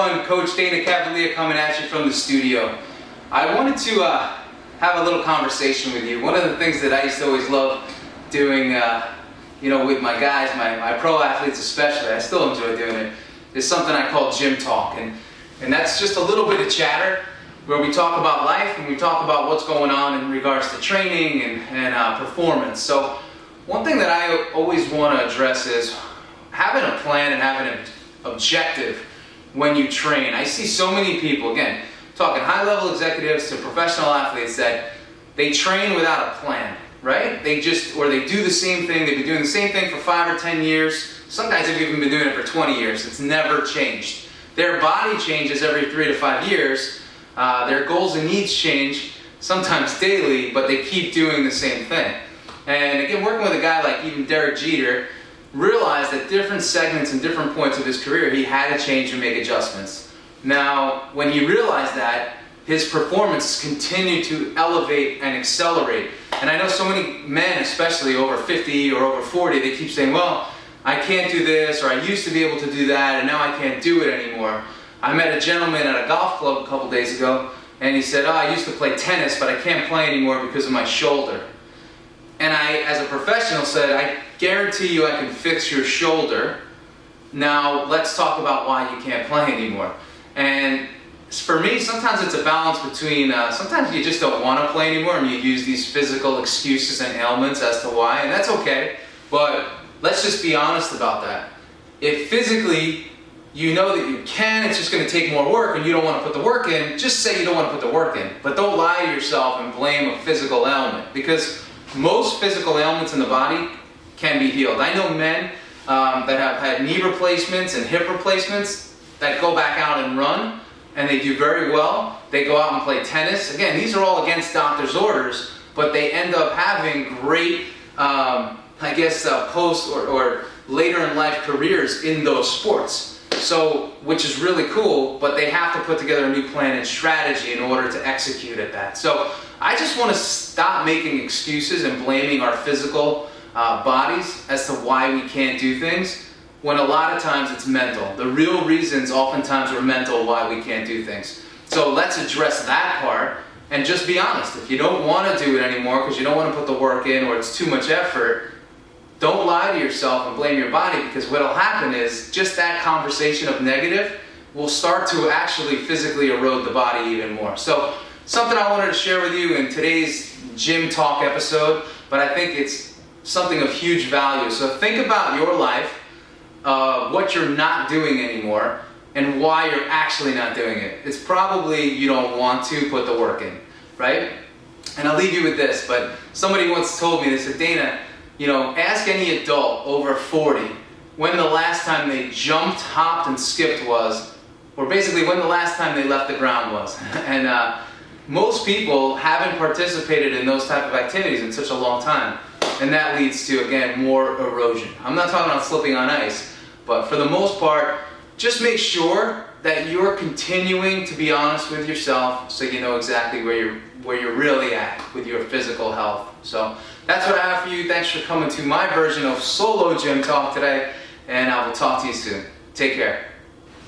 everyone, Coach Dana Cavalia coming at you from the studio. I wanted to have a little conversation with you. One of the things that I used to always love doing, with my guys, my pro athletes especially, I still enjoy doing it, is something I call gym talk. And that's just a little bit of chatter where we talk about life and we talk about what's going on in regards to training and performance. So one thing that I always want to address is having a plan and having an objective when you train. I see so many people, again, talking high-level executives to professional athletes, that they train without a plan, right? They do the same thing. They've been doing the same thing for 5 or 10 years. Some guys have even been doing it for 20 years. It's never changed. Their body changes every 3 to 5 years. Their goals and needs change, sometimes daily, but they keep doing the same thing. And again, working with a guy like even Derek Jeter, realized that different segments and different points of his career, he had to change and make adjustments. Now, when he realized that, his performance continued to elevate and accelerate. And I know so many men, especially over 50 or over 40, they keep saying, well, I can't do this, or I used to be able to do that, and now I can't do it anymore. I met a gentleman at a golf club a couple days ago, and he said, I used to play tennis, but I can't play anymore because of my shoulder. And I, as a professional, said, I guarantee you I can fix your shoulder. Now, let's talk about why you can't play anymore. And for me, sometimes it's a balance between, sometimes you just don't want to play anymore and you use these physical excuses and ailments as to why, and that's okay. But let's just be honest about that. If physically you know that you can, it's just going to take more work and you don't want to put the work in, just say you don't want to put the work in. But don't lie to yourself and blame a physical ailment, because most physical ailments in the body can be healed. I know men that have had knee replacements and hip replacements that go back out and run, and they do very well. They go out and play tennis. Again, these are all against doctor's orders, but they end up having great, post or later in life careers in those sports. So, which is really cool, but they have to put together a new plan and strategy in order to execute at that. So I just want to stop making excuses and blaming our physical bodies as to why we can't do things, when a lot of times it's mental. The real reasons oftentimes are mental why we can't do things. So let's address that part and just be honest. If you don't want to do it anymore because you don't want to put the work in or it's too much effort, don't lie to yourself and blame your body, because what will happen is just that conversation of negative will start to actually physically erode the body even more. So something I wanted to share with you in today's gym talk episode, but I think it's something of huge value. So think about your life, what you're not doing anymore, and why you're actually not doing it. It's probably you don't want to put the work in, right? And I'll leave you with this, but somebody once told me, they said, Dana, ask any adult over 40 when the last time they jumped, hopped, and skipped was, or basically when the last time they left the ground was. And most people haven't participated in those type of activities in such a long time. And that leads to, again, more erosion. I'm not talking about slipping on ice, but for the most part, just make sure that you're continuing to be honest with yourself so you know exactly where you're really at with your physical health. So that's what I have for you. Thanks for coming to my version of solo gym talk today, and I will talk to you soon. Take care.